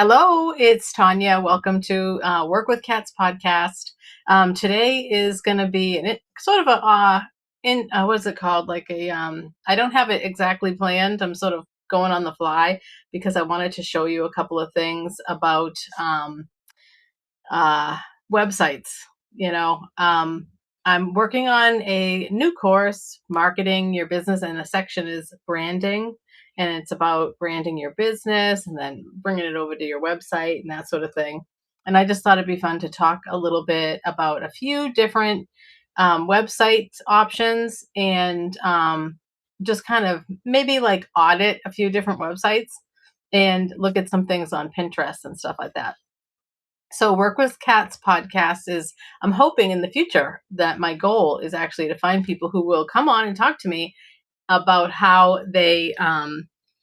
Hello, it's Tanya. Welcome to Work with Cats podcast. Today is going to be sort of a what is it called? Like I don't have it exactly planned. I'm sort of going on the fly because I wanted to show you a couple of things about uh, websites. You know, I'm working on a new course, marketing your business, and the section is branding. And it's about branding your business and then bringing it over to your website and that sort of thing. And I just thought it'd be fun to talk a little bit about a few different website options and just kind of maybe like audit a few different websites and look at some things on Pinterest and stuff like that. So, Work with Cats podcast is, I'm hoping in the future that my goal is actually to find people who will come on and talk to me about how they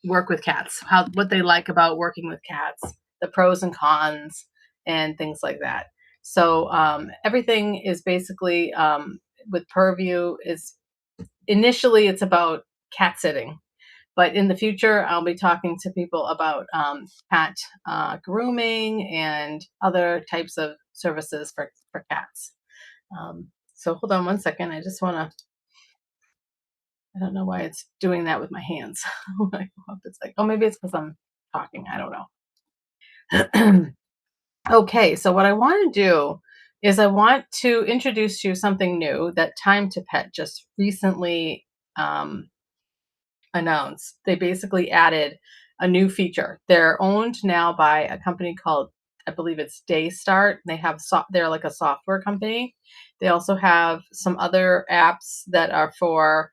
work with cats, what they like about working with cats, the pros and cons, and things like that. So, everything is basically with Purview is initially it's about cat sitting, but in the future, I'll be talking to people about cat grooming and other types of services for cats. So hold on one second. I just want to, I don't know why it's doing that with my hands. I hope it's like, oh, maybe it's because I'm talking. I don't know. Okay, so what I want to do is I want to introduce you something new that Time to Pet just recently um, announced. They basically added a new feature. They're owned now by a company called, I believe it's Daystart. They have they're like a software company. They also have some other apps that are for,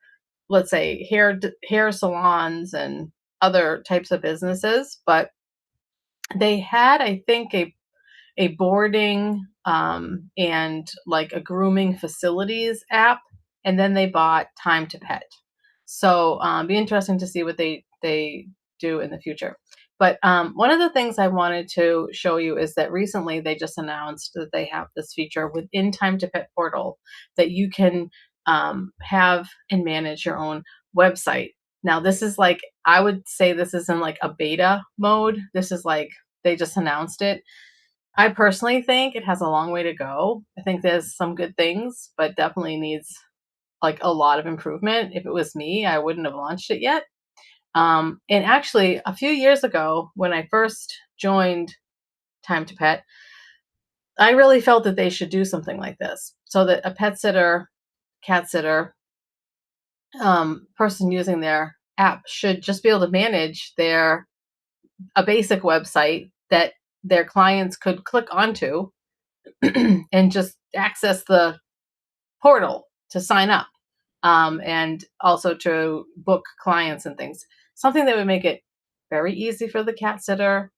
let's say, hair salons and other types of businesses. But they had, I think, a boarding and like a grooming facilities app, and then they bought Time to Pet. So be interesting to see what they do in the future. But one of the things I wanted to show you is that recently they just announced that they have this feature within Time to Pet portal that you can have and manage your own website. Now this is like, I would say this is in like a beta mode. This is like they just announced it. I personally think it has a long way to go. I think there's some good things, but definitely needs like a lot of improvement. If it was me, I wouldn't have launched it yet. And actually, a few years ago, when I first joined Time to Pet, I really felt that they should do something like this so that a pet sitter, cat sitter, person using their app should just be able to manage a basic website that their clients could click onto and just access the portal to sign up, and also to book clients and things. Something that would make it very easy for the cat sitter,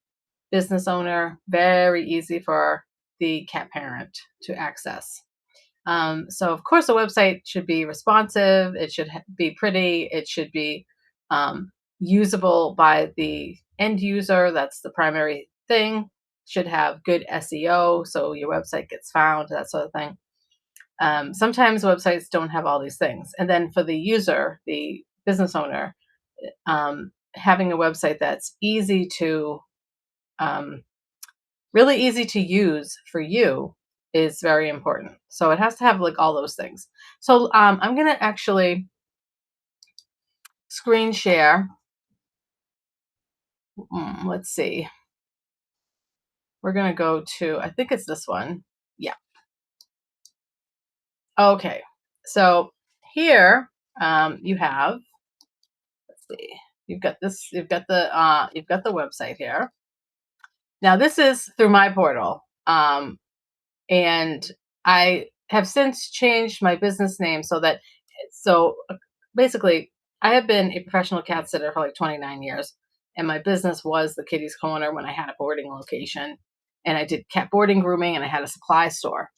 business owner, very easy for the cat parent to access. So, of course, a website should be responsive, it should be pretty, it should be usable by the end user. That's the primary thing. Should have good SEO so your website gets found, that sort of thing. Sometimes websites don't have all these things. And then for the user, the business owner, having a website that's um, really easy to use for you is very important. So it has to have like all those things. So I'm going to actually screen share. Let's see. We're going to go to, I think it's this one. Yeah. Okay. So here you have, let's see. You've got this, you've got the website here. Now this is through my portal. And I have since changed my business name so basically I have been a professional cat sitter for like 29 years, and my business was the Kitty's Corner when I had a boarding location, and I did cat boarding, grooming, and I had a supply store.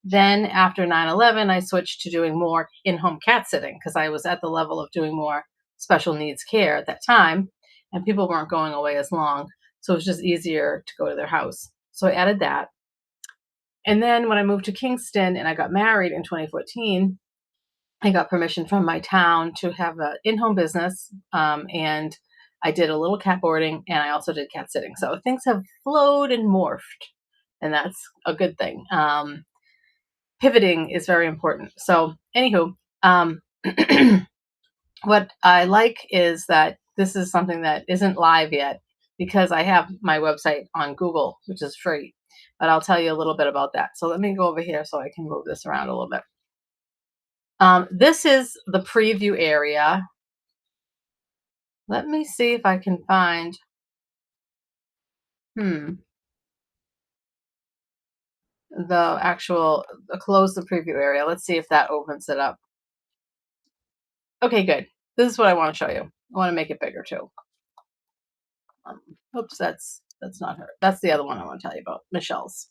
Then after 9/11, I switched to doing more in-home cat sitting because I was at the level of doing more special needs care at that time, and people weren't going away as long, so it was just easier to go to their house. So I added that. And then when I moved to Kingston and I got married in 2014, I got permission from my town to have an in-home business, and I did a little cat boarding, and I also did cat sitting. So things have flowed and morphed, and that's a good thing. Pivoting is very important. So, anywho, um, what I like is that this is something that isn't live yet because I have my website on Google, which is free. But I'll tell you a little bit about that. So let me go over here so I can move this around a little bit. This is the preview area. Let me see if I can find. The actual close the preview area. Let's see if that opens it up. Okay, good. This is what I want to show you. I want to make it bigger too. Oops, that's not her. That's the other one I want to tell you about, Michelle's.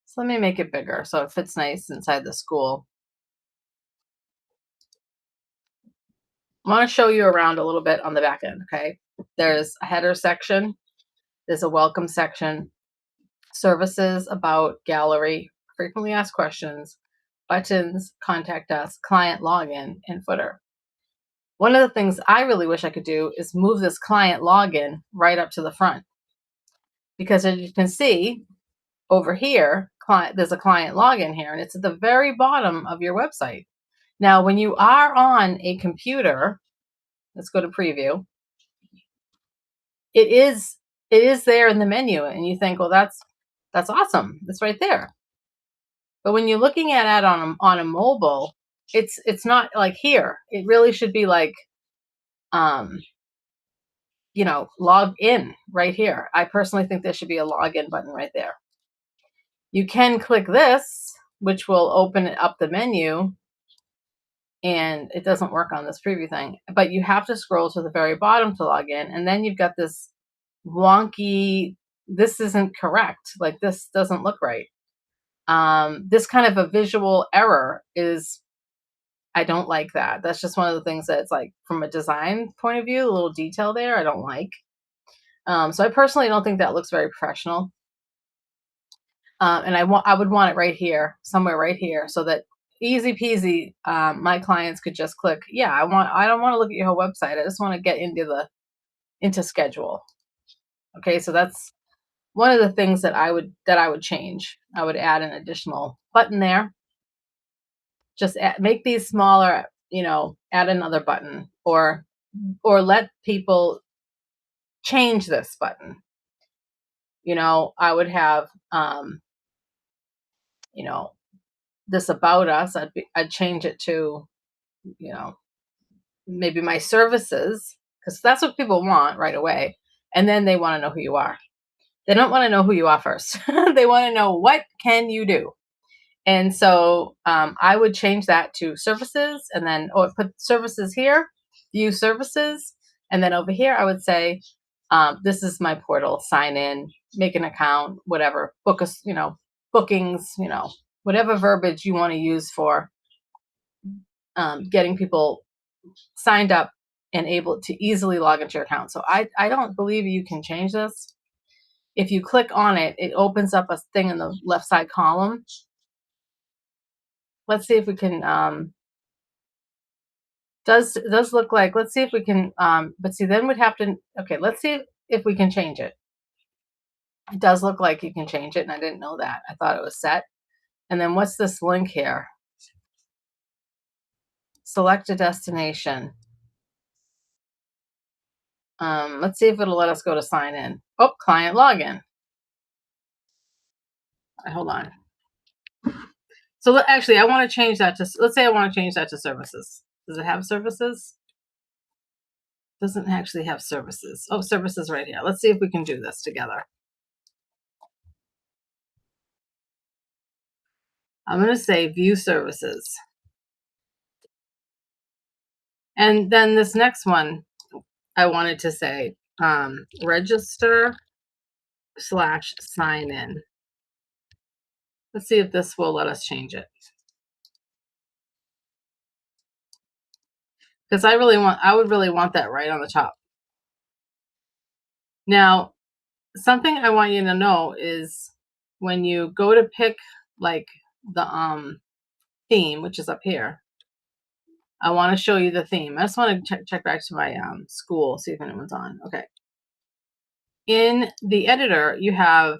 So let me make it bigger so it fits nice inside the school. I want to show you around a little bit on the back end, okay? There's a header section. There's a welcome section. Services, about, gallery, frequently asked questions, buttons, contact us, client login, and footer. One of the things I really wish I could do is move this client login right up to the front. Because as you can see over here, there's a client login here, and it's at the very bottom of your website. Now, when you are on a computer, let's go to preview. It is there in the menu, and you think, well, that's awesome. It's right there. But when you're looking at it on a mobile, it's not like here. It really should be like log in right here. I personally think there should be a login button right there. You can click this, which will open up the menu, and it doesn't work on this preview thing, but you have to scroll to the very bottom to log in, and then you've got this wonky, this isn't correct, like this doesn't look right. This kind of a visual error is, I don't like that. That's just one of the things that's like, from a design point of view, a little detail there I don't like. So I personally don't think that looks very professional. And I would want it right here, somewhere right here, so that easy peasy, my clients could just click. Yeah, I don't want to look at your whole website. I just want to get into schedule. Okay, so that's one of the things that I would change. I would add an additional button there. Just make these smaller. Add another button, or let people change this button. I would have this about us. I'd change it to maybe my services, because that's what people want right away, and then they want to know who you are. They don't want to know who you are first. They want to know, what can you do? And so I would change that to services, and then put services here, view services, and then over here I would say, this is my portal. Sign in, make an account, whatever. Book us, bookings, whatever verbiage you want to use for getting people signed up and able to easily log into your account. So I don't believe you can change this. If you click on it, it opens up a thing in the left side column. Let's see if we can, does look like, let's see if we can, but see, then we'd have to, okay, let's see if we can change it. It does look like you can change it, and I didn't know that. I thought it was set. And then what's this link here? Select a destination. Let's see if it'll let us go to sign in. Oh, client login. Hold on. So actually, I want to change that to, let's say I want to change that to services. Does it have services? Doesn't actually have services. Oh, services right here. Let's see if we can do this together. I'm going to say view services. And then this next one, I wanted to say register / sign in. Let's see if this will let us change it. Because I would really want that right on the top. Now, something I want you to know is, when you go to pick like the theme, which is up here, I want to show you the theme. I just want to check back to my school, see if anyone's on. Okay. In the editor, you have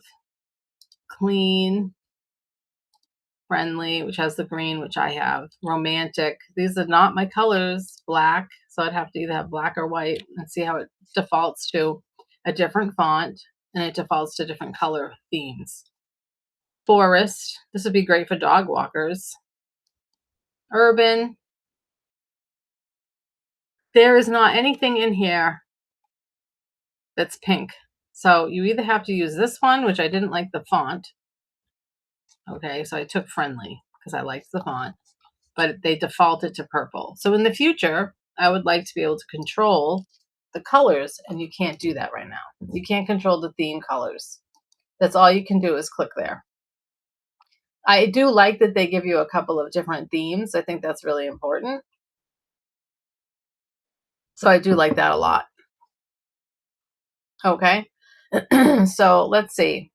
clean, friendly, which has the green, which I have, romantic. These are not my colors, black. So I'd have to either have black or white and see how it defaults to a different font and it defaults to different color themes. Forest, this would be great for dog walkers. Urban, there is not anything in here that's pink. So you either have to use this one, which I didn't like the font. Okay, so I took friendly because I liked the font, but they defaulted to purple. So in the future, I would like to be able to control the colors, and you can't do that right now. You can't control the theme colors. That's all you can do is click there. I do like that they give you a couple of different themes. I think that's really important. So I do like that a lot. Okay. So let's see.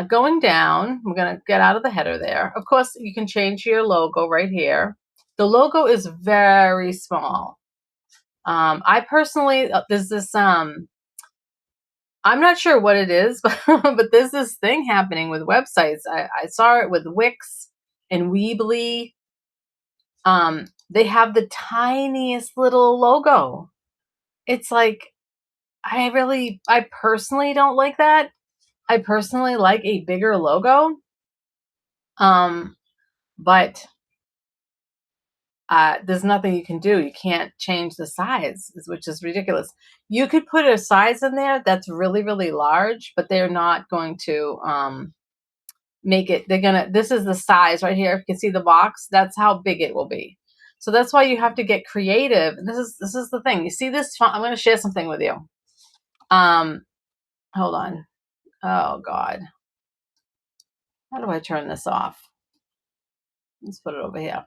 Going down, we're going to get out of the header there. Of course, you can change your logo right here. The logo is very small. I personally, there's this, I'm not sure what it is, but there's this thing happening with websites. I saw it with Wix and Weebly. They have the tiniest little logo. It's like, I personally don't like that. I personally like a bigger logo. But there's nothing you can do. You can't change the size, which is ridiculous. You could put a size in there that's really, really large, but they're not going to make it. This is the size right here. If you can see the box, that's how big it will be. So that's why you have to get creative. And this is the thing. You see this font? I'm going to share something with you. Hold on. Oh God. How do I turn this off? Let's put it over here.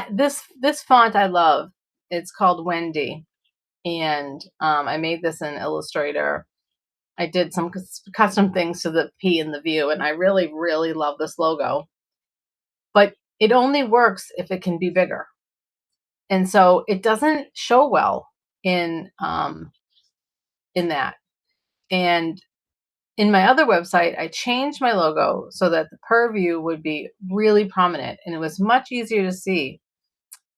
This font I love. It's called Wendy, and I made this in Illustrator. I did some custom things to the P and the view, and I really, really love this logo. But it only works if it can be bigger, and so it doesn't show well in that. And in my other website, I changed my logo so that the per view would be really prominent, and it was much easier to see.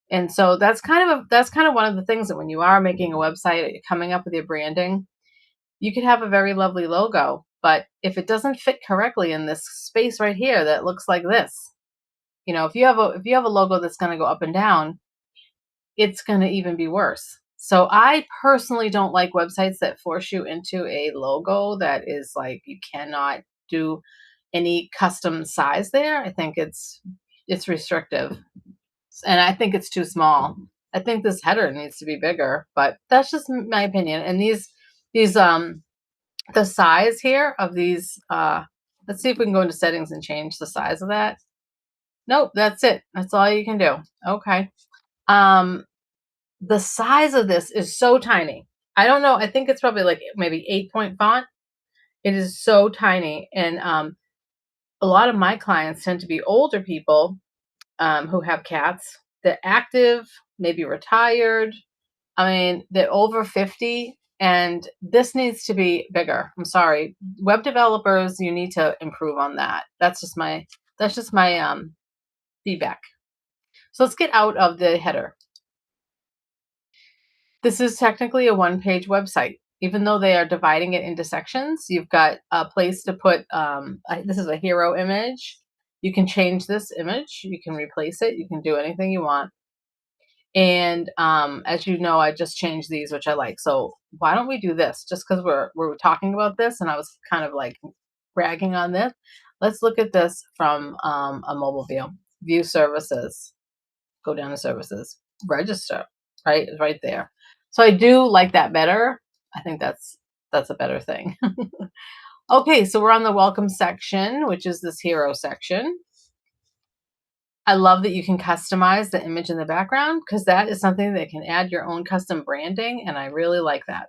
And so that's kind of one of the things that when you are making a website, coming up with your branding, you could have a very lovely logo, but if it doesn't fit correctly in this space right here that looks like this, if you have a logo that's going to go up and down, it's going to even be worse. So I personally don't like websites that force you into a logo that is like you cannot do any custom size there. I think it's restrictive. And I think it's too small. I think this header needs to be bigger, but that's just my opinion. And these the size here of these, let's see if we can go into settings and change the size of that. Nope, that's it. That's all you can do. Okay. The size of this is so tiny. I don't know. I think it's probably like maybe 8-point font. It is so tiny. And a lot of my clients tend to be older people who have cats. They're active, maybe retired. I mean, they're over 50, and this needs to be bigger. I'm sorry, web developers, you need to improve on that. That's just my feedback. So let's get out of the header. This is technically a one-page website. Even though they are dividing it into sections, you've got a place to put. This is a hero image. You can change this image. You can replace it. You can do anything you want. And as you know, I just changed these, which I like. So why don't we do this? Just because we're talking about this, and I was kind of like bragging on this. Let's look at this from a mobile view. View services. Go down to services. Register. Right, it's right there. So I do like that better. I think that's a better thing. Okay, so we're on the welcome section, which is this hero section. I love that you can customize the image in the background because that is something that can add your own custom branding, and I really like that.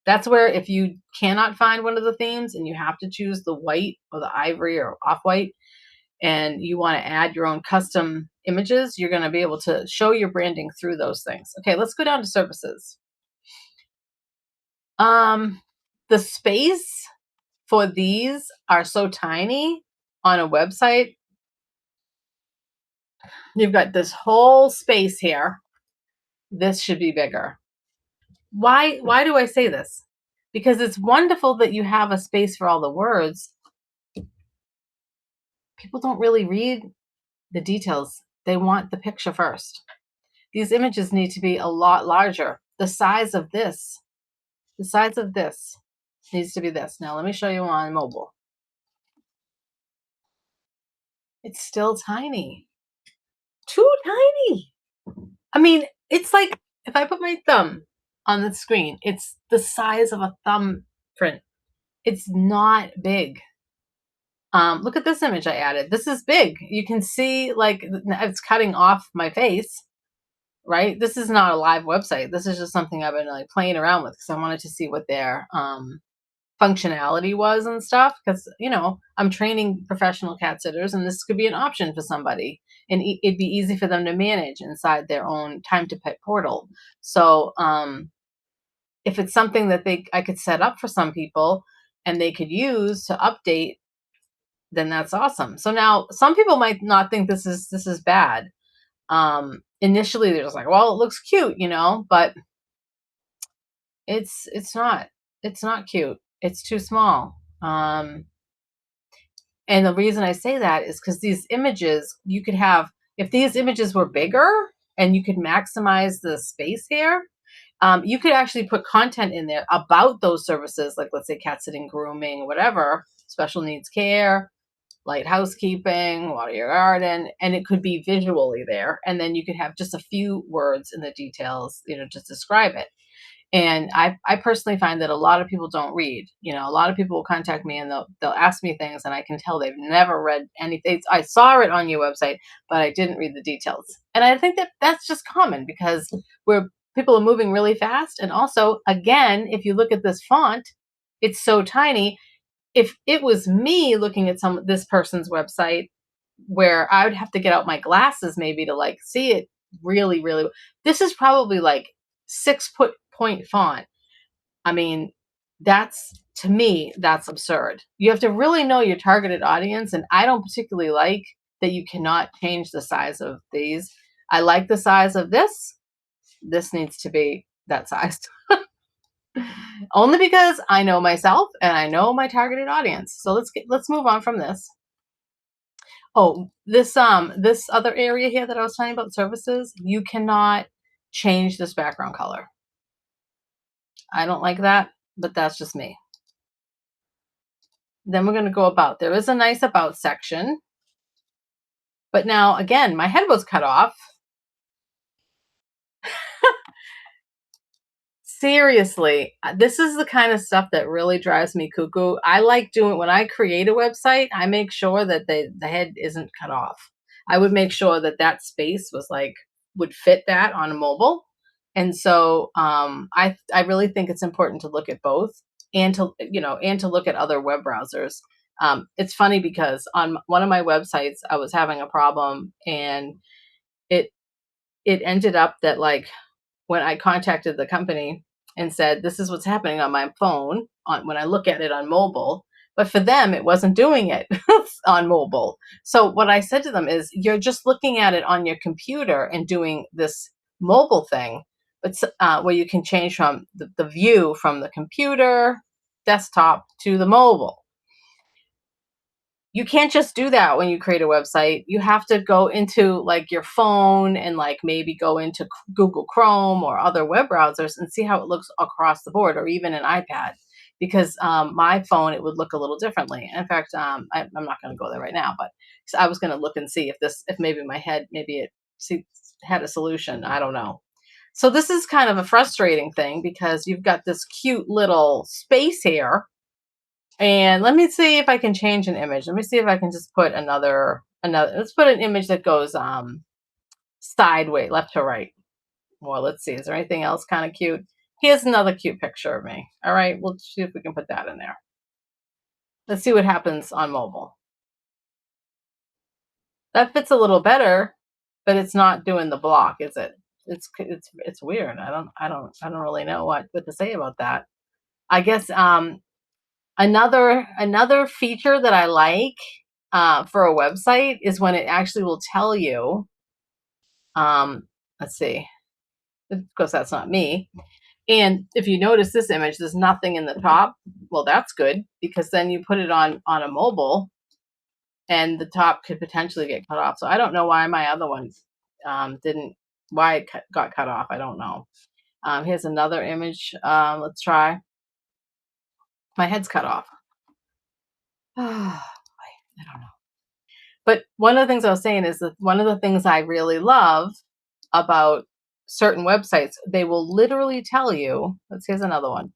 That's where if you cannot find one of the themes and you have to choose the white or the ivory or off-white, and you want to add your own custom images, you're going to be able to show your branding through those things. Okay, let's go down to services. The space for these are so tiny on a website. You've got this whole space here. This should be bigger. Why do I say this? Because it's wonderful that you have a space for all the words. People don't really read the details. They want the picture first. These images need to be a lot larger. The size of this needs to be this. Now let me show you on mobile. It's still tiny. Too tiny. I mean, it's like if I put my thumb on the screen, it's the size of a thumbprint. It's not big. Look at this image I added. This is big. You can see like it's cutting off my face, right? This is not a live website. This is just something I've been like playing around with because I wanted to see what their functionality was and stuff. Because I'm training professional cat sitters, and this could be an option for somebody, and it'd be easy for them to manage inside their own Time to Pet portal. So if it's something that I could set up for some people and they could use to update, then that's awesome. So now some people might not think this is bad. Initially they're just like, well, it looks cute, but it's not. It's not cute. It's too small. And the reason I say that is because these images, you could have, if these images were bigger and you could maximize the space here, you could actually put content in there about those services, like let's say cat sitting, grooming, whatever, special needs care, light housekeeping, water your garden, and it could be visually there. And then you could have just a few words in the details, just describe it. And I personally find that a lot of people don't read. A lot of people will contact me and they'll ask me things, and I can tell they've never read anything. I saw it on your website, but I didn't read the details. And I think that that's just common because people are moving really fast. And also, again, if you look at this font, it's so tiny. If it was me looking at this person's website, where I would have to get out my glasses maybe to like see it really, really, this is probably like 6-point font. I mean, to me, that's absurd. You have to really know your targeted audience. And I don't particularly like that you cannot change the size of these. I like the size of this. This needs to be that size. Only because I know myself and I know my targeted audience. So let's move on from this. Oh, this other area here that I was talking about, services, you cannot change this background color. I don't like that, but that's just me. Then we're going to go about. There is a nice about section. But now, again, my head was cut off. Seriously, this is the kind of stuff that really drives me cuckoo. I like doing, when I create a website, I make sure that the head isn't cut off. I would make sure that space was would fit that on a mobile. And so I really think it's important to look at both, and to look at other web browsers. It's funny because on one of my websites, I was having a problem, and it ended up that when I contacted the company and said, this is what's happening on my phone when I look at it on mobile, but for them, it wasn't doing it on mobile. So what I said to them is, you're just looking at it on your computer and doing this mobile thing, but where you can change from the view from the computer desktop to the mobile. You can't just do that when you create a website. You have to go into your phone and maybe go into Google Chrome or other web browsers and see how it looks across the board, or even an iPad, because my phone, it would look a little differently. In fact, I'm not going to go there right now, but I was going to look and see if maybe my head, maybe it had a solution. I don't know. So this is kind of a frustrating thing because you've got this cute little space here. And let me see if I can change an image. Let me see if I can just put another, let's put an image that goes sideways, left to right. Well, let's see. Is there anything else kind of cute? Here's another cute picture of me. All right, we'll see if we can put that in there. Let's see what happens on mobile. That fits a little better, but it's not doing the block, is it? It's weird. I don't really know what to say about that. I guess another feature that I like for a website is when it actually will tell you. Um, let's see. Of course, that's not me. And if you notice this image, there's nothing in the top. Well, that's good because then you put it on a mobile, and the top could potentially get cut off. So I don't know why my other ones didn't. Why it got cut off. I don't know. Here's another image. Let's try. My head's cut off. I don't know. But one of the things I was saying is that one of the things I really love about certain websites, they will literally tell you. Here's another one.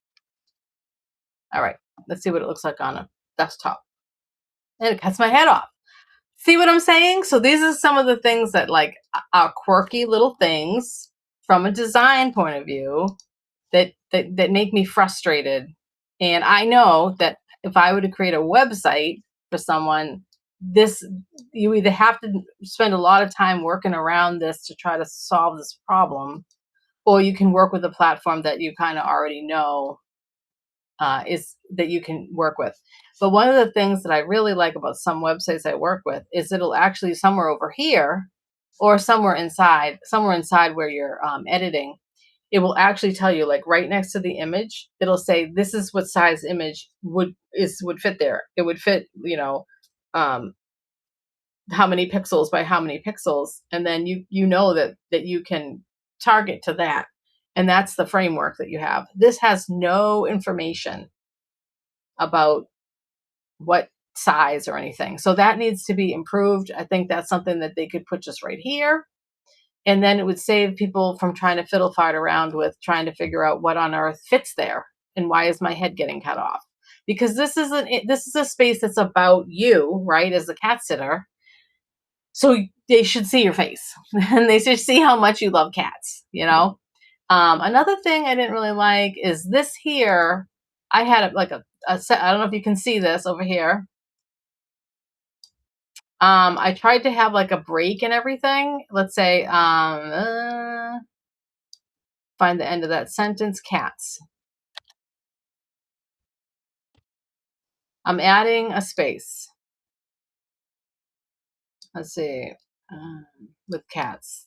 All right, let's see what it looks like on a desktop. And it cuts my head off. See what I'm saying? So these are some of the things that like are quirky little things from a design point of view that make me frustrated. And I know that if I were to create a website for someone, this you either have to spend a lot of time working around this to try to solve this problem, or you can work with a platform that you kind of already know is that you can work with. But one of the things that I really like about some websites I work with is it'll actually somewhere over here or somewhere inside where you're editing, it will actually tell you like right next to the image, it'll say this is what size image would fit there. It would fit, um, how many pixels by how many pixels, and then you know that you can target to that, and that's the framework that you have. This has no information about what size or anything. So that needs to be improved. I think that's something that they could put just right here. And then it would save people from trying to fiddle fight around with trying to figure out what on earth fits there and why is my head getting cut off. Because this is a space that's about you, right, as a cat sitter. So they should see your face and they should see how much you love cats. Another thing I didn't really like is this here. I had like a set. I don't know if you can see this over here. I tried to have like a break and everything. Let's say, find the end of that sentence, cats. I'm adding a space. Let's see, with cats.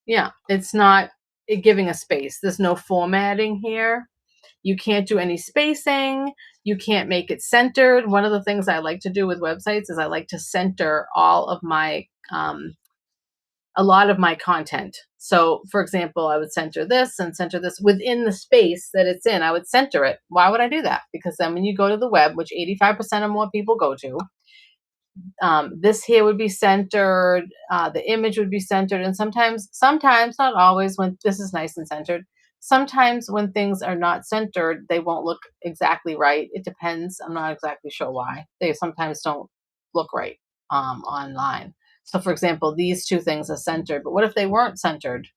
Yeah, it's not giving a space. There's no formatting here. You can't do any spacing. You can't make it centered. One of the things I like to do with websites is I like to center a lot of my content. So, for example, I would center this and center this within the space that it's in. I would center it. Why would I do that? Because then when you go to the web, which 85% or more people go to, this here would be centered, the image would be centered, and sometimes, not always, when this is nice and centered. Sometimes when things are not centered, they won't look exactly right. It depends. I'm not exactly sure why. They sometimes don't look right online. So, for example, these two things are centered, but what if they weren't centered?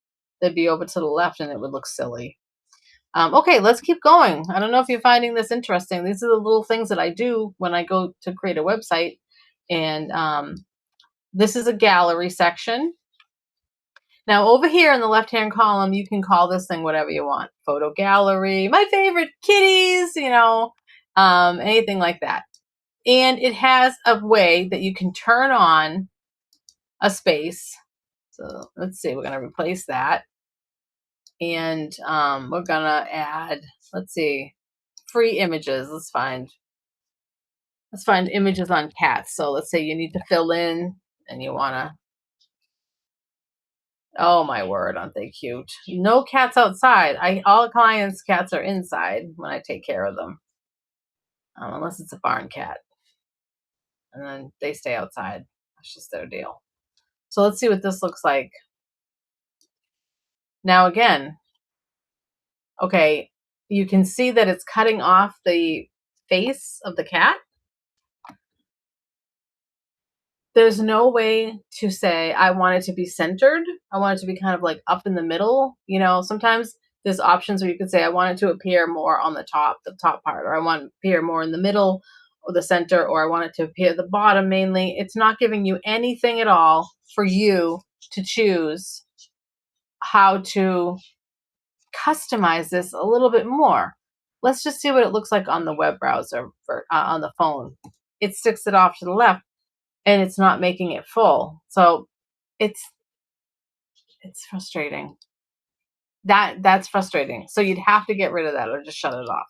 They'd be over to the left and it would look silly. Okay, let's keep going. I don't know if you're finding this interesting. These are the little things that I do when I go to create a website. And this is a gallery section. Now, over here in the left-hand column, you can call this thing whatever you want. Photo gallery, my favorite kitties, anything like that. And it has a way that you can turn on a space. So let's see, we're going to replace that. And we're going to add, let's see, free images. Let's find images on cats. So let's say you need to fill in and you want to. Oh my word, aren't they cute? No cats outside. All clients' cats are inside when I take care of them, unless it's a barn cat, and then they stay outside. That's just their deal. So let's see what this looks like. Now again, okay, you can see that it's cutting off the face of the cat. There's no way to say I want it to be centered. I want it to be kind of like up in the middle. Sometimes there's options where you could say I want it to appear more on the top part, or I want it to appear more in the middle, the center, or I want it to appear at the bottom mainly. It's not giving you anything at all for you to choose how to customize this a little bit more. Let's just see what it looks like on the web browser on the phone. It sticks it off to the left and it's not making it full. So it's it's frustrating. That's frustrating. So you'd have to get rid of that or just shut it off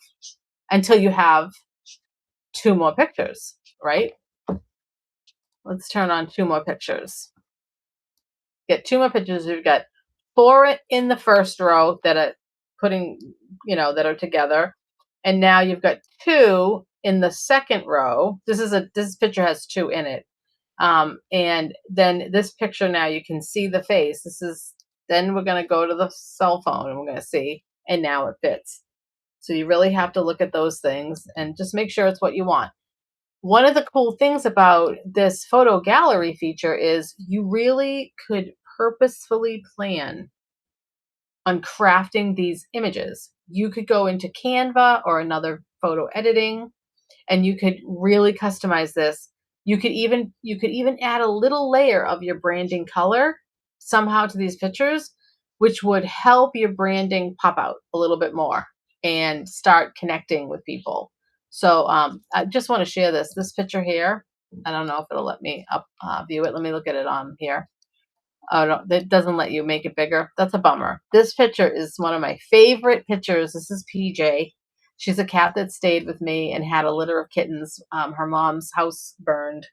until you have two more pictures, right? Let's turn on two more pictures. Get two more pictures. We've got four in the first row that are putting, that are together. And now you've got two in the second row. This picture has two in it. And then this picture now you can see the face. Then we're going to go to the cell phone and we're going to see, and now it fits. So you really have to look at those things and just make sure it's what you want. One of the cool things about this photo gallery feature is you really could purposefully plan on crafting these images. You could go into Canva or another photo editing and you could really customize this. You could even add a little layer of your branding color somehow to these pictures, which would help your branding pop out a little bit more and start connecting with people. So I just want to share this picture here. I don't know if it'll let me view it. Let me look at it on here. Oh no, it doesn't let you make it bigger. That's a bummer. This picture is one of my favorite pictures. This is PJ. She's a cat that stayed with me and had a litter of kittens. Her mom's house burned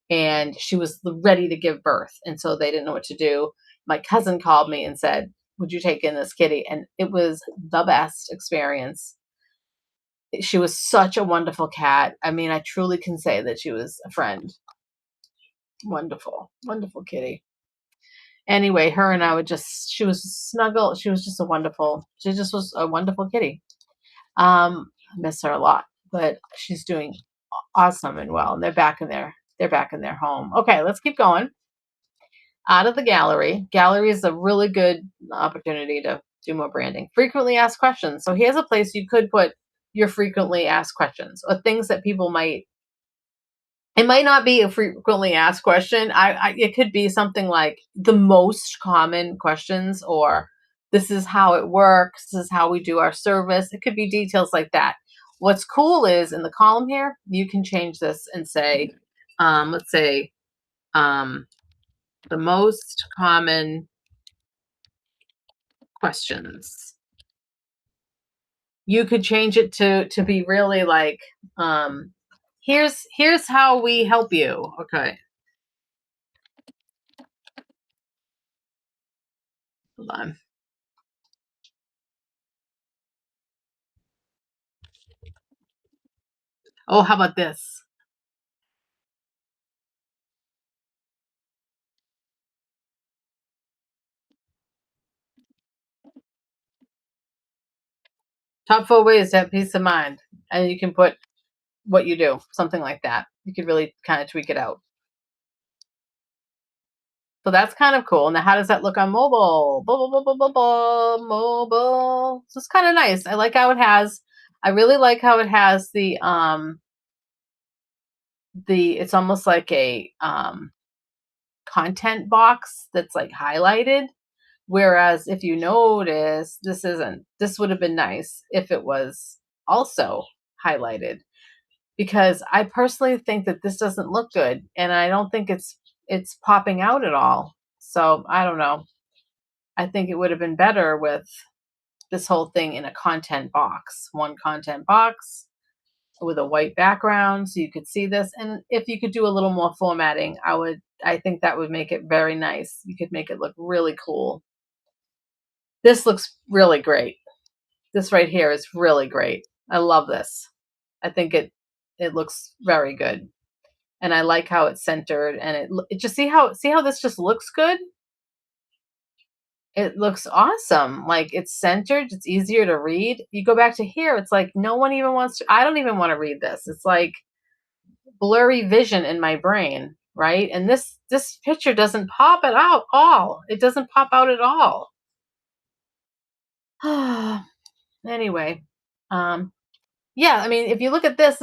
and she was ready to give birth. And so they didn't know what to do. My cousin called me and said, "Would you take in this kitty?" And it was the best experience. She was such a wonderful cat. I mean, I truly can say that she was a friend. Wonderful, wonderful kitty. Anyway, her and I would she was snuggle. She just was a wonderful kitty. I miss her a lot, but she's doing awesome and well. And they're back in their home. Okay, let's keep going. Out of the gallery. Gallery is a really good opportunity to do more branding. Frequently asked questions. So here's a place you could put your frequently asked questions or things that people might. It might not be a frequently asked question. It could be something like the most common questions, or this is how it works. This is how we do our service. It could be details like that. What's cool is in the column here, you can change this and say, let's say, um, the most common questions. You could change it to be really like, here's how we help you. Okay, hold on. Oh, how about this? Top four ways to have peace of mind. And you can put what you do, something like that. You could really kind of tweak it out. So that's kind of cool. Now, how does that look on mobile? Mobile. So it's kind of nice. I really like how it has it's almost like a content box that's like highlighted. Whereas if you notice, this would have been nice if it was also highlighted, because I personally think that this doesn't look good and I don't think it's popping out at all. So I don't know. I think it would have been better with this whole thing in a content box, one content box with a white background so you could see this. And if you could do a little more formatting, I think that would make it very nice. You could make it look really cool. This looks really great. This right here is really great. I love this. I think it looks very good. And I like how it's centered and it just see how this just looks good? It looks awesome. Like it's centered, it's easier to read. You go back to here, it's like no one even wants to I don't even want to read this. It's like blurry vision in my brain, right? And this picture doesn't pop it out all. It doesn't pop out at all. Anyway, yeah, I mean, if you look at this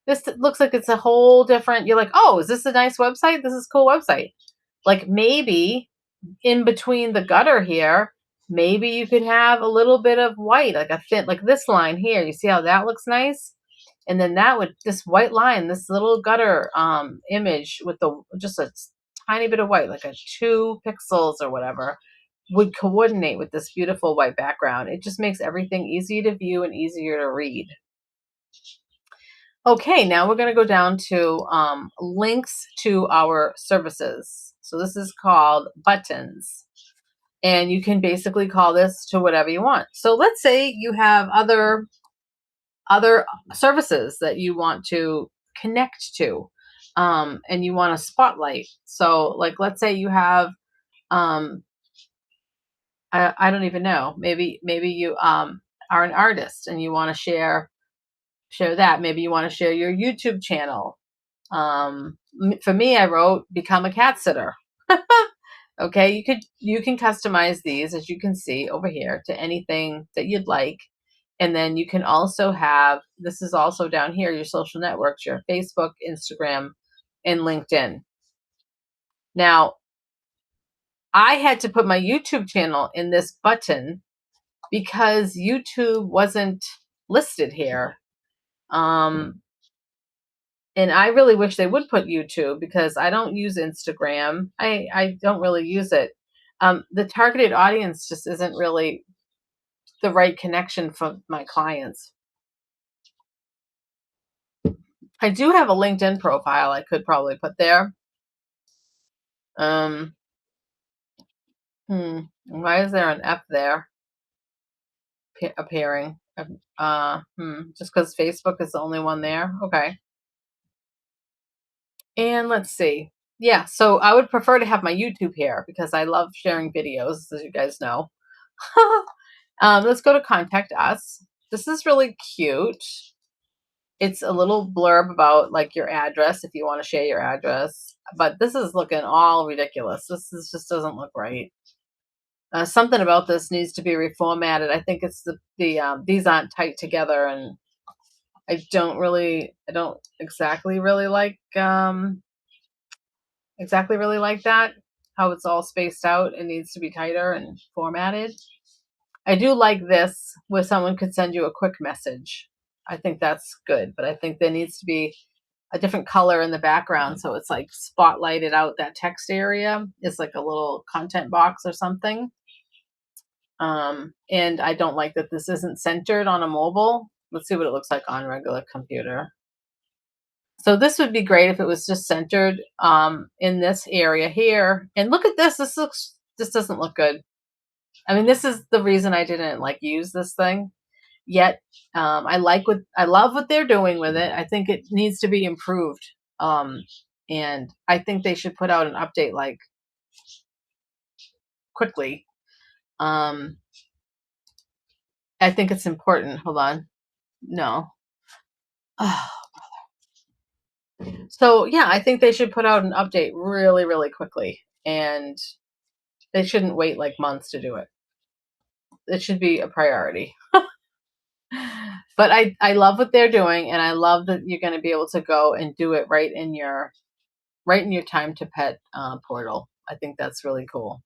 This looks like it's a whole different. You're like, oh, is this a nice website? This is a cool website. Like maybe in between the gutter here, maybe you could have a little bit of white, like a thin, like this line here. You see how that looks nice? And then that would, this white line, this little gutter image with the just a tiny bit of white, like a 2 pixels or whatever, would coordinate with this beautiful white background. It just makes everything easy to view and easier to read. Okay, now we're going to go down to links to our services. So this is called buttons. And you can basically call this to whatever you want. So let's say you have other services that you want to connect to, and you want a spotlight. So like let's say you have um, I don't even know, maybe you are an artist and you want to share that. Maybe you want to share your YouTube channel. For me, I wrote become a cat sitter. Okay, you can customize these, as you can see over here, to anything that you'd like. And then you can also have, this is also down here, your social networks, your Facebook, Instagram, and LinkedIn. Now, I had to put my YouTube channel in this button because YouTube wasn't listed here. And I really wish they would put YouTube, because I don't use Instagram. I don't really use it. The targeted audience just isn't really the right connection for my clients. I do have a LinkedIn profile I could probably put there. Um, why is there an F there appearing? Just because Facebook is the only one there. Okay. And let's see. Yeah, so I would prefer to have my YouTube here because I love sharing videos, as you guys know. Let's go to contact us. This is really cute. It's a little blurb about like your address if you want to share your address. But this is looking all ridiculous. This is just doesn't look right. Something about this needs to be reformatted. I think it's the these aren't tight together, and I don't exactly really like that, how it's all spaced out. It needs to be tighter and formatted. I do like this where someone could send you a quick message. I think that's good, but I think there needs to be a different color in the background so it's like spotlighted out that text area. It's like a little content box or something. And I don't like that this isn't centered on a mobile. Let's see what it looks like on a regular computer. So this would be great if it was just centered in this area here. And look at this. This doesn't look good. I mean, this is the reason I didn't like use this thing yet. I love what they're doing with it. I think it needs to be improved. And I think they should put out an update like quickly. I think it's important. Hold on. No. So yeah, I think they should put out an update really, really quickly, and they shouldn't wait like months to do it. It should be a priority. But I love what they're doing, and I love that you're going to be able to go and do it right in your time to pet portal. I think that's really cool,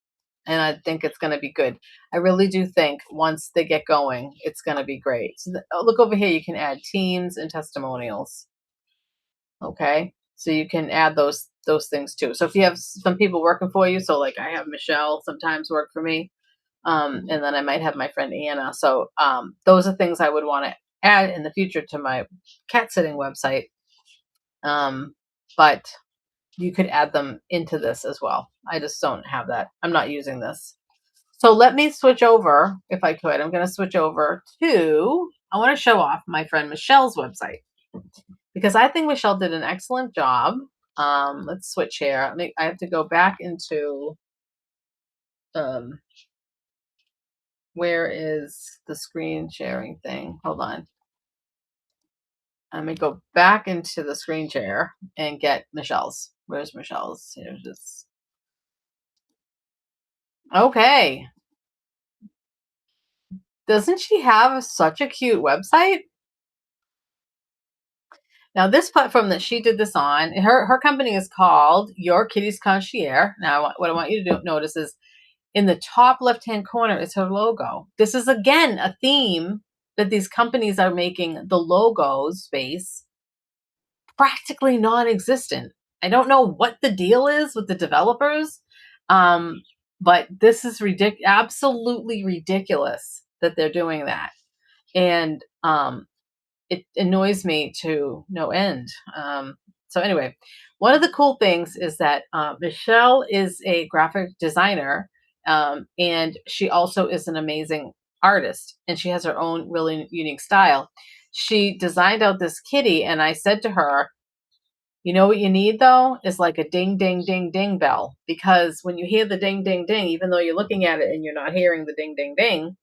and I think it's going to be good. I really do think once they get going, it's going to be great. So look over here. You can add teams and testimonials. Okay, so you can add those things too. So if you have some people working for you, so like I have Michelle sometimes work for me, and then I might have my friend Anna. So those are things I would want to add in the future to my cat sitting website. But you could add them into this as well. I just don't have that. I'm not using this. So let me switch over, if I could. I'm going to switch over to, I want to show off my friend Michelle's website, because I think Michelle did an excellent job. Let's switch here. I have to go back into, where is the screen sharing thing? Hold on. Let me go back into the screen share and get Michelle's. Where's Michelle's? Here's this. Okay. Doesn't she have such a cute website? Now, this platform that she did this on, her company is called Your Kitty's Concierge. Now, what I want you to notice is in the top left-hand corner is her logo. This is again a theme that these companies are making the logos space practically non-existent. I don't know what the deal is with the developers, um, but this is absolutely ridiculous that they're doing that, and it annoys me to no end. So anyway, one of the cool things is that Michelle is a graphic designer, and she also is an amazing artist, and she has her own really unique style. She designed out this kitty, and I said to her, you know what you need though is like a ding, ding, ding, ding bell. Because when you hear the ding, ding, ding, even though you're looking at it and you're not hearing the ding, ding, ding,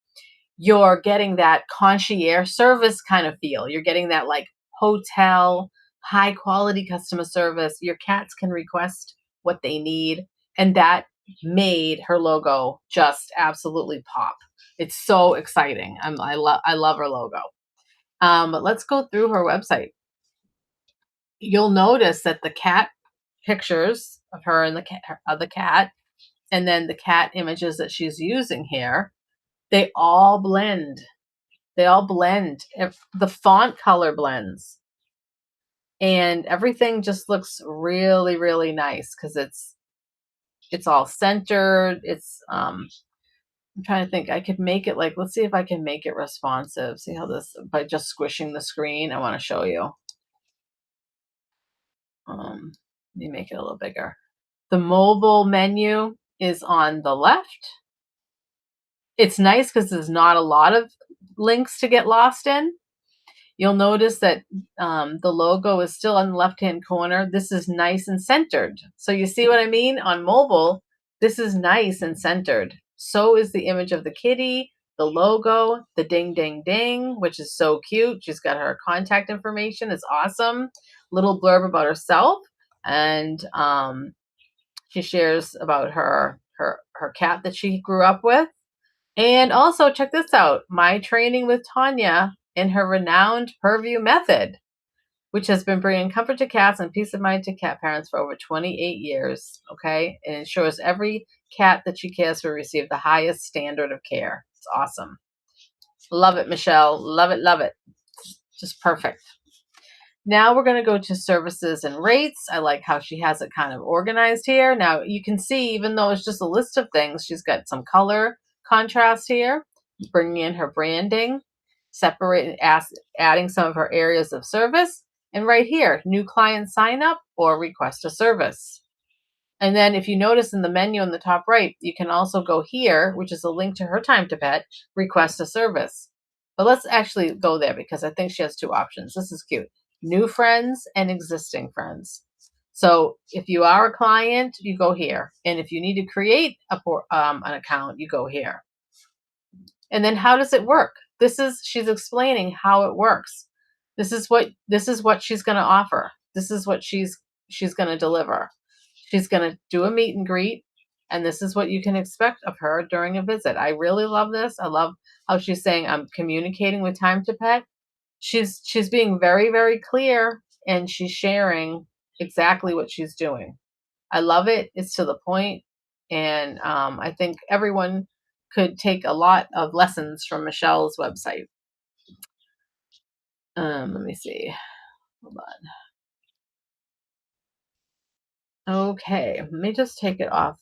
you're getting that concierge service kind of feel. You're getting that like hotel, high quality customer service. Your cats can request what they need. And that made her logo just absolutely pop. It's so exciting. I love her logo. But let's go through her website. You'll notice that the cat pictures of her and the cat, and then the cat images that she's using here, they all blend. They all blend. If the font color blends, and everything just looks really, really nice because it's all centered. I'm trying to think. I could make it like, let's see if I can make it responsive. See how this, by just squishing the screen. I want to show you. Let me make it a little bigger. The mobile menu is on the left. It's nice because there's not a lot of links to get lost in. You'll notice that the logo is still on the left-hand corner. This is nice and centered. So you see what I mean? On mobile, this is nice and centered. So is the image of the kitty, the logo, the ding, ding, ding, which is so cute. She's got her contact information. It's awesome. Little blurb about herself. And she shares about her cat that she grew up with. And also, check this out, my training with Tanya in her renowned Purview method, which has been bringing comfort to cats and peace of mind to cat parents for over 28 years. Okay. And ensures every cat that she cares for receive the highest standard of care. It's awesome. Love it, Michelle. Love it. Love it. Just perfect. Now we're going to go to services and rates. I like how she has it kind of organized here. Now you can see, even though it's just a list of things, she's got some color contrast here, bringing in her branding, adding some of her areas of service, and right here, new client sign up or request a service. And then if you notice in the menu in the top right, you can also go here, which is a link to her Time to Pet, request a service. But let's actually go there because I think she has two options. This is cute. New friends and existing friends. So if you are a client, you go here. And if you need to create an account, you go here. And then how does it work? She's explaining how it works. This is what she's going to offer. This is what she's going to deliver. She's going to do a meet and greet, and this is what you can expect of her during a visit. I really love this. I love how she's saying I'm communicating with Time to Pet. She's being very, very clear, and she's sharing exactly what she's doing. I love it. It's to the point, and I think everyone could take a lot of lessons from Michelle's website. Let me see. Hold on. Okay, let me just take it off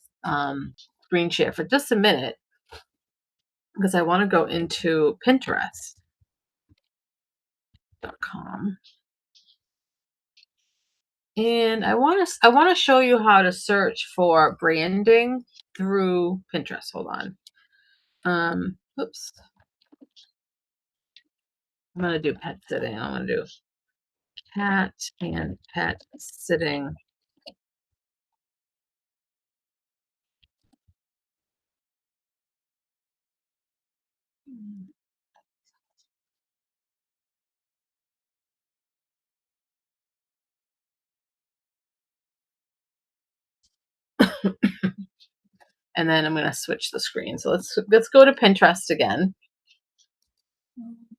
screen share for just a minute because I want to go into Pinterest.com. And I want to show you how to search for branding through Pinterest. Hold on. Oops. I'm going to do pet sitting. I'm going to do cat and pet sitting. And then I'm going to switch the screen. So let's go to Pinterest again.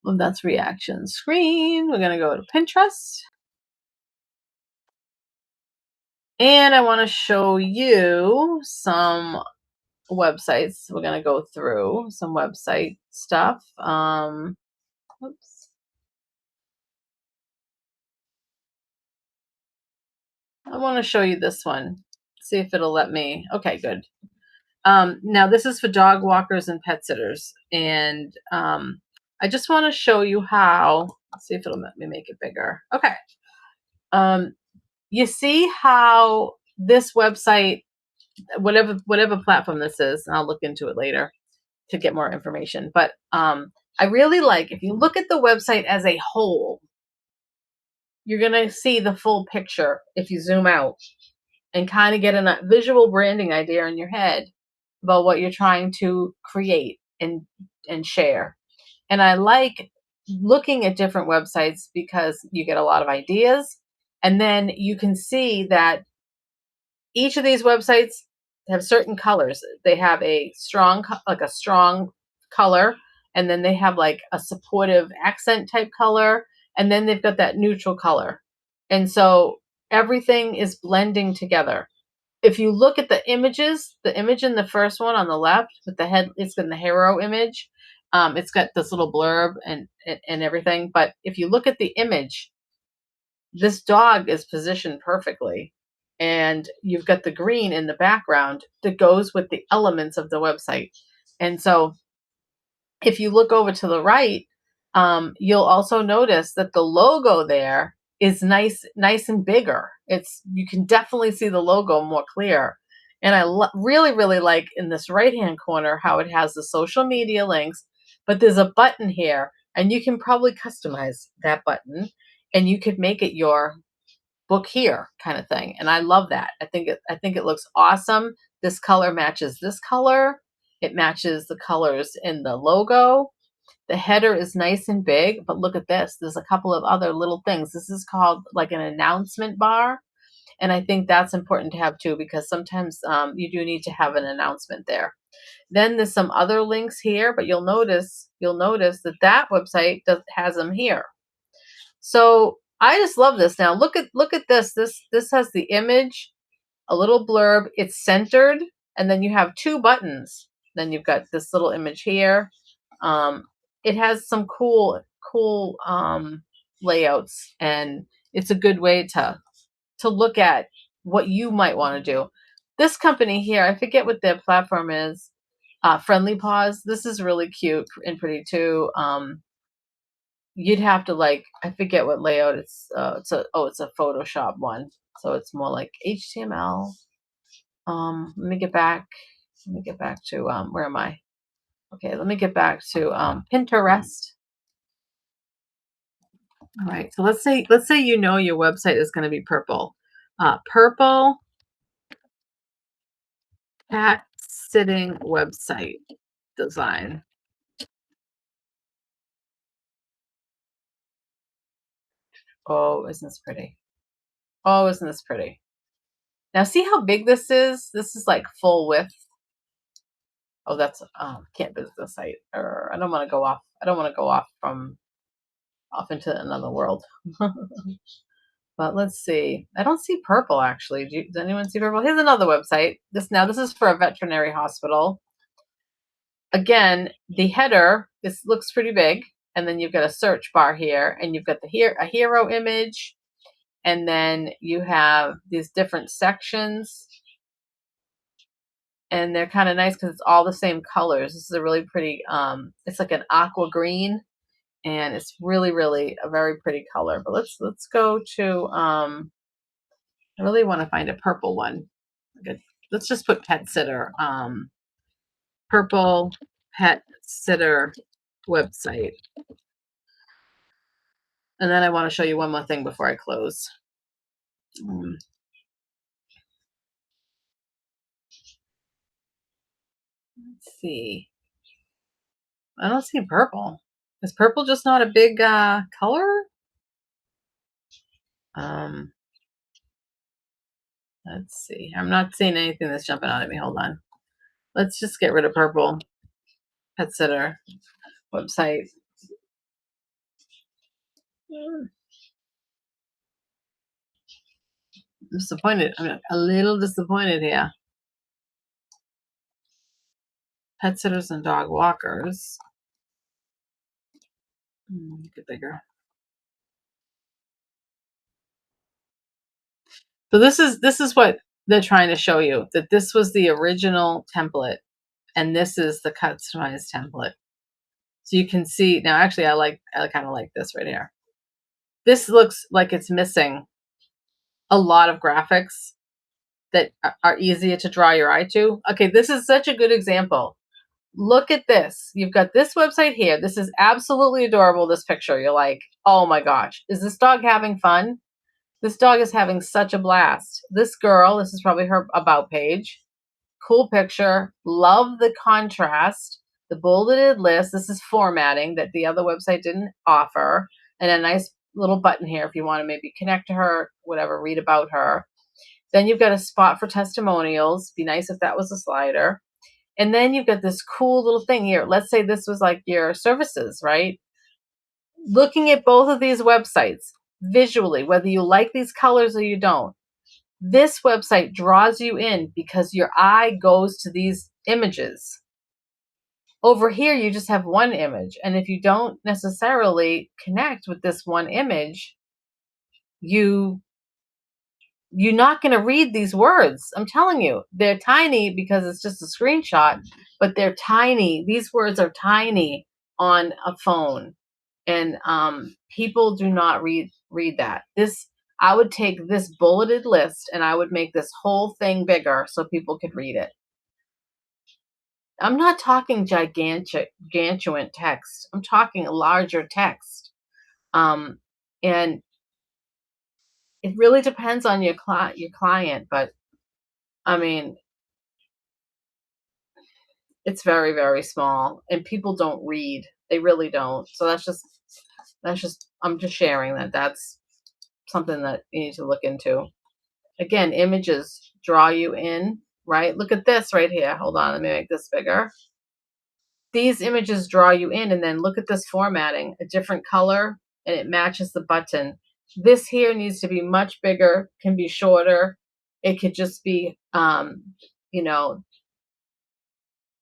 Well, that's reaction screen. We're going to go to Pinterest. And I want to show you some websites. We're going to go through some website stuff. Oops. I want to show you this one. See if it'll let me. Okay, good. Now this is for dog walkers and pet sitters, and I just want to show you how. Let's see if it'll let me make it bigger. Okay. Um, you see how this website, whatever platform this is, and I'll look into it later to get more information. But I really like, if you look at the website as a whole, you're gonna see the full picture if you zoom out and kind of get a visual branding idea in your head about what you're trying to create and share. And I like looking at different websites because you get a lot of ideas, and then you can see that each of these websites have certain colors. They have a strong like a strong color, and then they have like a supportive accent type color, and then they've got that neutral color. And so everything is blending together. If you look at the images, the image in the first one on the left with the head, it's got the hero image. It's got this little blurb and everything. But if you look at the image, this dog is positioned perfectly. And you've got the green in the background that goes with the elements of the website. And so if you look over to the right, you'll also notice that the logo there is nice and bigger. It's, you can definitely see the logo more clear. And I really, really like in this right hand corner how it has the social media links, but there's a button here, and you can probably customize that button, and you could make it your book here kind of thing. And I love that. I think it looks awesome. This color matches this color. It matches the colors in the logo. The header is nice and big, but look at this. There's a couple of other little things. This is called like an announcement bar. And I think that's important to have too, because sometimes you do need to have an announcement there. Then there's some other links here, but you'll notice that website has them here. So I just love this. Now look at this. This has the image, a little blurb. It's centered, and then you have two buttons. Then you've got this little image here. Um, it has some cool layouts, and it's a good way to look at what you might want to do. This company here, I forget what their platform is. Friendly Paws. This is really cute and pretty too. You'd have to, like, I forget what layout it's a Photoshop one, so it's more like HTML. Let me get back. Let me get back to where am I? Okay, let me get back to Pinterest. All right, so let's say your website is going to be purple. Purple cat sitting website design. Oh, isn't this pretty? Oh, isn't this pretty? Now see how big this is? This is like full width. Oh, that's can't visit the site. Or I don't want to go off. I don't want to go off into another world. But let's see. I don't see purple actually. Does anyone see purple? Here's another website. This is for a veterinary hospital. Again, the header this looks pretty big, and then you've got a search bar here, and you've got a hero image, and then you have these different sections, and they're kind of nice because it's all the same colors. This is a really pretty. It's like an aqua green, and it's really, really a very pretty color. But let's go to. I really want to find a purple one. Good. Let's just put pet sitter. Purple pet sitter website. And then I want to show you one more thing before I close. Let's see. I don't see purple. Is purple just not a big color? Um, let's see. I'm not seeing anything that's jumping out at me. Hold on. Let's just get rid of purple. Pet sitter website. I'm disappointed. I'm a little disappointed here. Pet sitters and dog walkers. Get bigger. So this is what they're trying to show you, that this was the original template and this is the customized template. So you can see now. Actually, I kind of like this right here. This looks like it's missing a lot of graphics that are easier to draw your eye to. Okay, this is such a good example. Look at this. You've got this website here. This is absolutely adorable, this picture. You're like, oh my gosh, is this dog having fun? This dog is having such a blast. This girl, this is probably her about page. Cool picture. Love the contrast. The bulleted list. This is formatting that the other website didn't offer. And a nice little button here if you want to maybe connect to her, whatever, read about her. Then you've got a spot for testimonials. Be nice if that was a slider. And then you've got this cool little thing here. Let's say this was like your services, right? Looking at both of these websites visually, whether you like these colors or you don't, this website draws you in because your eye goes to these images. Over here, you just have one image. And if you don't necessarily connect with this one image, you're not going to read these words. I'm telling you, they're tiny because it's just a screenshot, but they're tiny. These words are tiny on a phone, and people do not read that. I would take this bulleted list and I would make this whole thing bigger so people could read it. I'm not talking gargantuan text. I'm talking larger text. And it really depends on your client, but I mean, it's very, very small and people don't read. They really don't. So I'm just sharing that. That's something that you need to look into. Again, images draw you in, right? Look at this right here. Hold on, let me make this bigger. These images draw you in, and then look at this formatting, a different color, and it matches the button. This here needs to be much bigger, can be shorter. It could just be, you know,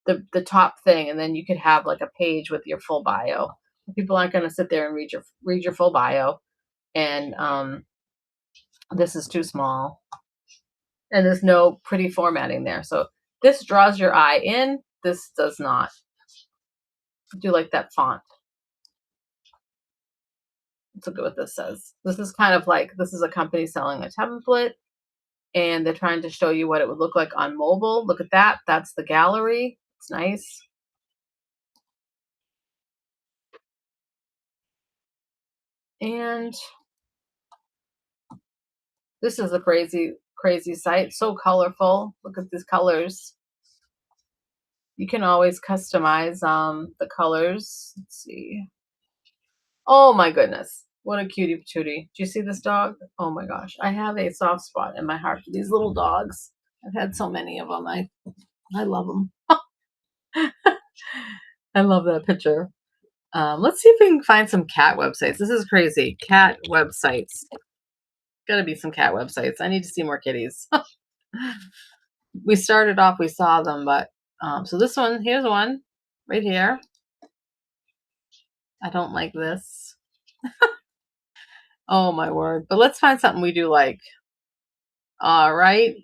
the top thing, and then you could have like a page with your full bio. People aren't going to sit there and read your full bio, and this is too small, and there's no pretty formatting there. So this draws your eye in. This does not. Do like that font. Let's look at what this says. This is kind of like, this is a company selling a template and they're trying to show you what it would look like on mobile. Look at that. That's the gallery. It's nice. And this is a crazy, crazy site. So colorful. Look at these colors. You can always customize the colors. Let's see. Oh my goodness. What a cutie patootie. Do you see this dog? Oh my gosh. I have a soft spot in my heart for these little dogs. I've had so many of them. I love them. I love that picture. Let's see if we can find some cat websites. This is crazy. Cat websites. Gotta be some cat websites. I need to see more kitties. We started off, we saw them, but so this one, here's one right here. I don't like this. Oh my word. But let's find something we do like. All right.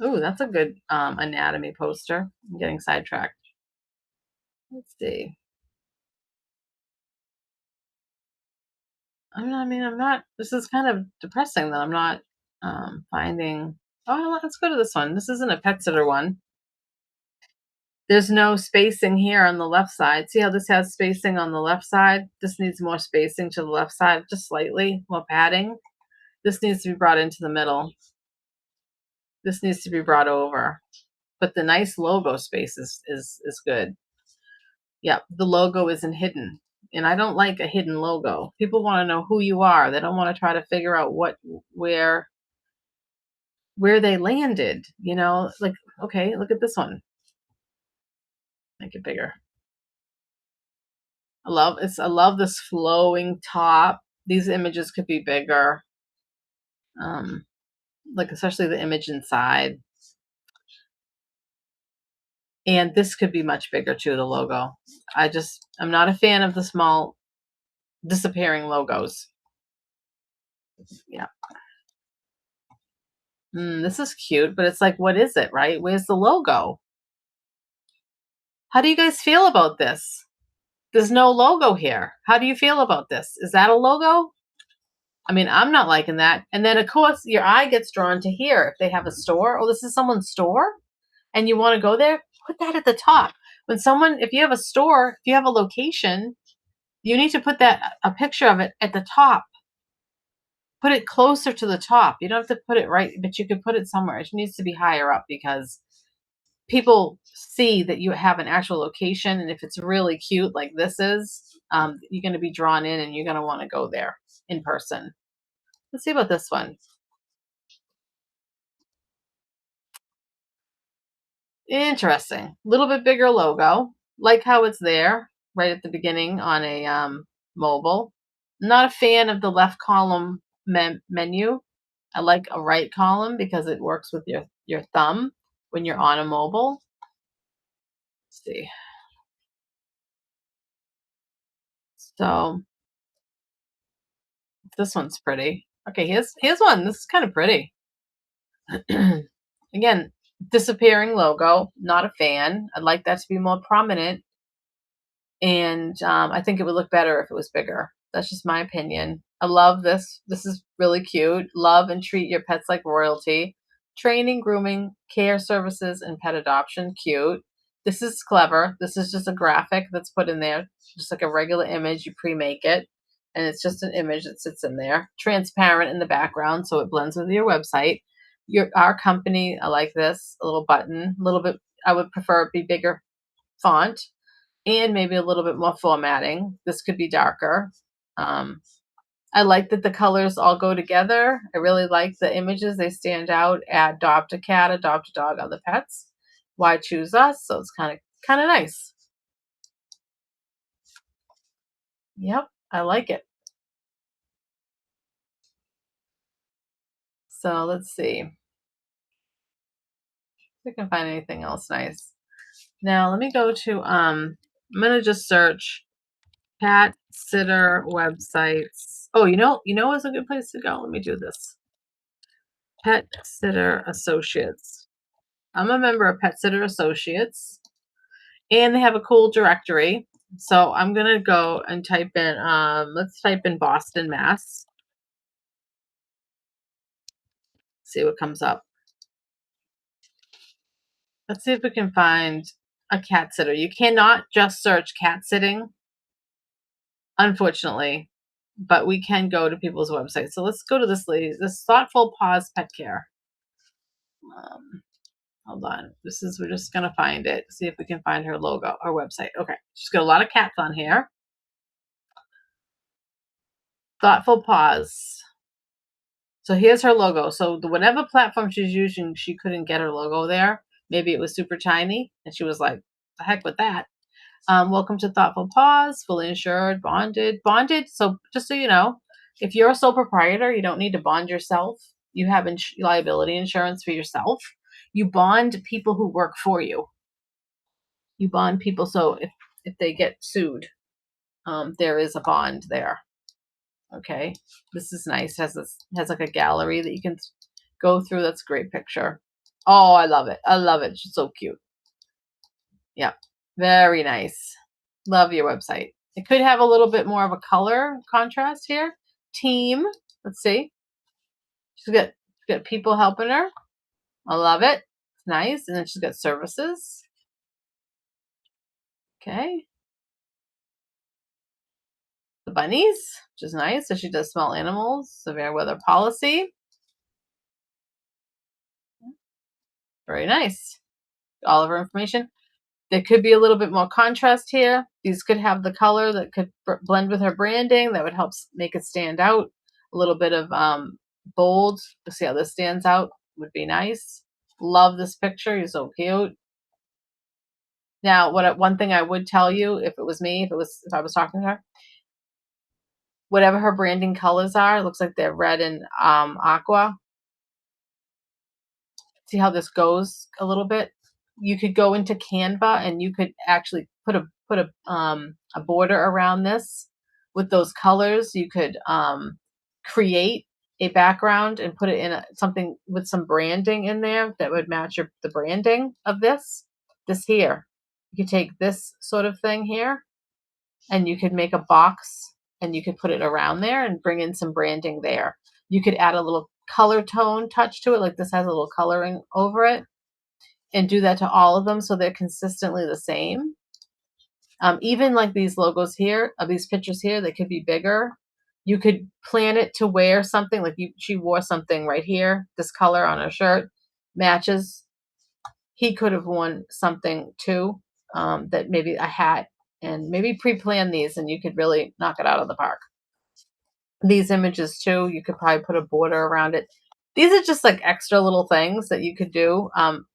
Ooh, that's a good anatomy poster. I'm getting sidetracked. Let's see. I'm not, this is kind of depressing though. I'm not finding, oh, let's go to this one. This isn't a pet sitter one. There's no spacing here on the left side. See how this has spacing on the left side? This needs more spacing to the left side, just slightly more padding. This needs to be brought into the middle. This needs to be brought over. But the nice logo space is good. Yeah, the logo isn't hidden. And I don't like a hidden logo. People want to know who you are. They don't want to try to figure out where they landed, like, okay, look at this one. Make it bigger. I love this flowing top. These images could be bigger, um, like especially the image inside. And this could be much bigger too, the logo. I'm not a fan of the small disappearing logos. Yeah. This is cute, but it's like, what is it, right? Where's the logo? How do you guys feel about this? There's no logo here. How do you feel about this? Is that a logo? I mean, I'm not liking that. And then, of course, your eye gets drawn to here. If they have a store, oh, this is someone's store, and you want to go there, put that at the top. If you have a store, if you have a location, you need to put a picture of it at the top. Put it closer to the top. You don't have to put it right, but you could put it somewhere. It needs to be higher up because people see that you have an actual location, and if it's really cute like this is, you're going to be drawn in and you're going to want to go there in person. Let's see about this one. Interesting. A little bit bigger logo. Like how it's there right at the beginning on a mobile. Not a fan of the left column menu. I like a right column because it works with your thumb when you're on a mobile. Let's see. So this one's pretty. Okay, here's one. This is kind of pretty. Again, disappearing logo. Not a fan. I'd like that to be more prominent. And I think it would look better if it was bigger. That's just my opinion. I love this. This is really cute. Love and treat your pets like royalty. Training, grooming, care services, and pet adoption. Cute. This is clever. This is just a graphic that's put in there, just like a regular image. You pre-make it, and it's just an image that sits in there, transparent in the background, so it blends with your website. Our company, I like this. A little button, a little bit. I would prefer it be bigger font and maybe a little bit more formatting. This could be darker. Um, I like that the colors all go together. I really like the images. They stand out. Adopt a cat, adopt a dog, other pets. Why choose us? So it's kind of nice. Yep, I like it. So let's see if we can find anything else nice. Now let me go to I'm gonna just search cat sitter websites. Oh, what's a good place to go? Let me do this. Pet Sitter Associates. I'm a member of Pet Sitter Associates, and they have a cool directory. So I'm gonna go and type in. Let's type in Boston, Mass. See what comes up. Let's see if we can find a cat sitter. You cannot just search cat sitting, unfortunately, but we can go to people's websites. So let's go to this lady. This Thoughtful Paws Pet Care. Um, Hold on. We're just gonna find it. See if we can find her logo, her website. Okay. She's got a lot of cats on here. Thoughtful Paws. So here's her logo. So whatever platform she's using, she couldn't get her logo there. Maybe it was super tiny, and she was like, "The heck with that." Welcome to Thoughtful Paws, fully insured, bonded. So just so you know, if you're a sole proprietor, you don't need to bond yourself. You have liability insurance for yourself. You bond people who work for you. You bond people, so if they get sued, there is a bond there. Okay, this is nice. Has like a gallery that you can go through. That's a great picture. Oh, I love it. I love it. She's so cute. Yeah, very nice. Love your website. It could have a little bit more of a color contrast here. Team. Let's see. She's got people helping her. I love it. It's nice. And then she's got services. Okay. The bunnies, which is nice. So she does small animals, severe weather policy. Very nice. All of her information. There could be a little bit more contrast here. These could have the color that could blend with her branding. That would help make it stand out. A little bit of bold. To see how this stands out would be nice. Love this picture. You're so cute. Now, one thing I would tell you, if it was me, if I was talking to her, whatever her branding colors are. It looks like they're red and aqua. See how this goes a little bit? You could go into Canva and you could actually put a border around this with those colors. You could create a background and put it in something with some branding in there that would match the branding of this here. You could take this sort of thing here and you could make a box and you could put it around there and bring in some branding there. You could add a little color tone touch to it, like this has a little coloring over it, and do that to all of them so they're consistently the same. Even like these logos here, of these pictures here, they could be bigger. You could plan it to wear something like she wore something right here, this color on her shirt matches. He could have worn something too, that maybe a hat, and maybe pre-plan these and you could really knock it out of the park. These images too, you could probably put a border around it. These are just like extra little things that you could do,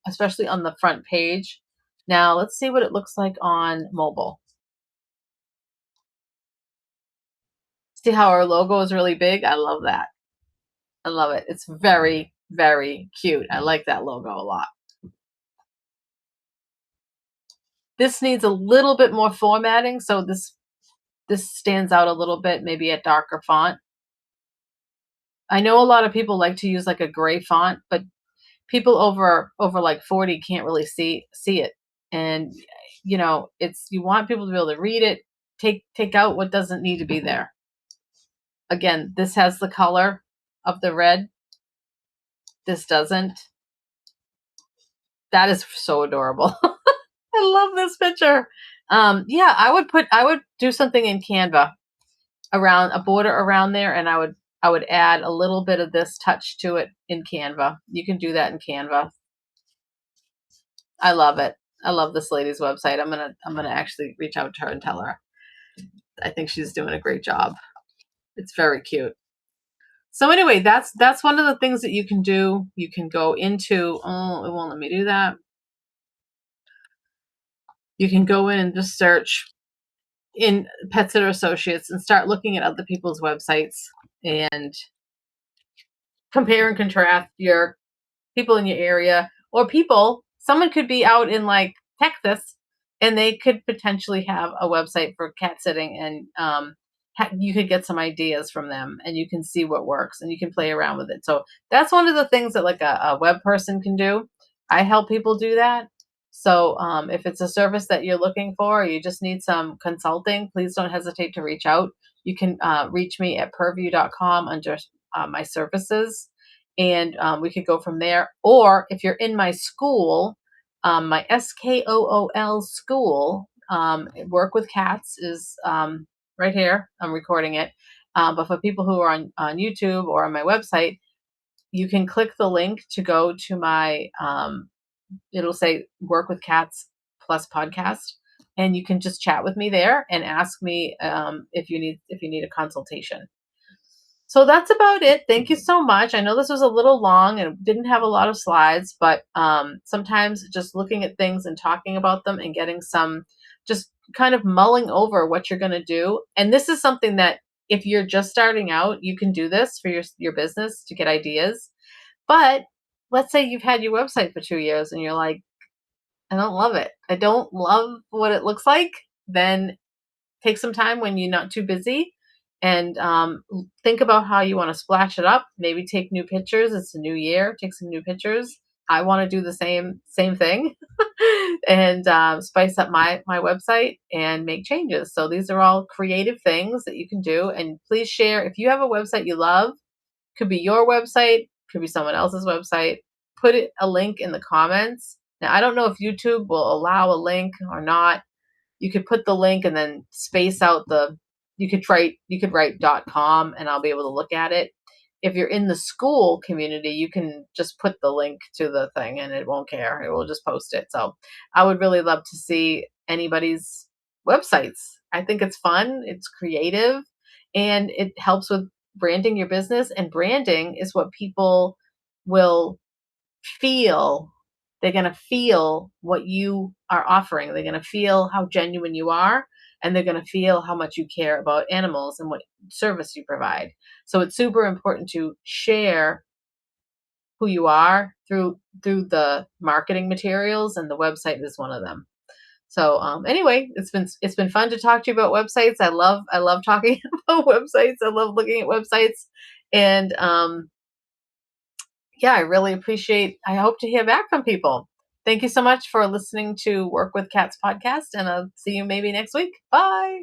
especially on the front page. Now let's see what it looks like on mobile. See how our logo is really big? I love that. I love it. It's very, very cute. I like that logo a lot. This needs a little bit more formatting, so this stands out a little bit, maybe a darker font. I know a lot of people like to use like a gray font, but people over like 40 can't really see it. And it's, you want people to be able to read it, take out what doesn't need to be there. Again, this has the color of the red. This doesn't. That is so adorable. I love this picture. Yeah, I would do something in Canva around a border around there, and I would add a little bit of this touch to it in Canva. You can do that in Canva. I love it. I love this lady's website. I'm gonna actually reach out to her and tell her. I think she's doing a great job. It's very cute. So anyway, that's one of the things that you can do. You can go into, oh, it won't let me do that. You can go in and just search in Pet Sitter Associates and start looking at other people's websites and compare and contrast your people in your area, or someone could be out in like Texas and they could potentially have a website for cat sitting, and you could get some ideas from them and you can see what works and you can play around with it. So that's one of the things that like a web person can do. I help people do that. So if it's a service that you're looking for, or you just need some consulting, please don't hesitate to reach out. You can reach me at purview.com under my services, and we could go from there. Or if you're in my school, my SKOOL school, Work with Cats is right here. I'm recording it. But for people who are on YouTube or on my website, you can click the link to go to my, it'll say Work with Cats plus podcast. And you can just chat with me there and ask me if you need a consultation. So that's about it. Thank you so much. I know this was a little long and didn't have a lot of slides, but sometimes just looking at things and talking about them and getting some, just kind of mulling over what you're going to do. And this is something that if you're just starting out, you can do this for your business to get ideas. But let's say you've had your website for 2 years and you're like, I don't love it. I don't love what it looks like. Then take some time when you're not too busy and think about how you want to splash it up. Maybe take new pictures. It's a new year. Take some new pictures. I want to do the same thing and spice up my website and make changes. So these are all creative things that you can do. And please share if you have a website you love. Could be your website, could be someone else's website. Put a link in the comments. Now I don't know if YouTube will allow a link or not. You could put the link and then space out you could write .com and I'll be able to look at it. If you're in the school community, you can just put the link to the thing and it won't care. It will just post it. So I would really love to see anybody's websites. I think it's fun, it's creative, and it helps with branding your business. And branding is what people will feel. They're going to feel what you are offering. They're going to feel how genuine you are. and they're going to feel how much you care about animals and what service you provide. So it's super important to share who you are through the marketing materials, and the website is one of them. So anyway, it's been fun to talk to you about websites. I love talking about websites. I love looking at websites, and yeah, I really appreciate. I hope to hear back from people. Thank you so much for listening to Work with Cats podcast, and I'll see you maybe next week. Bye.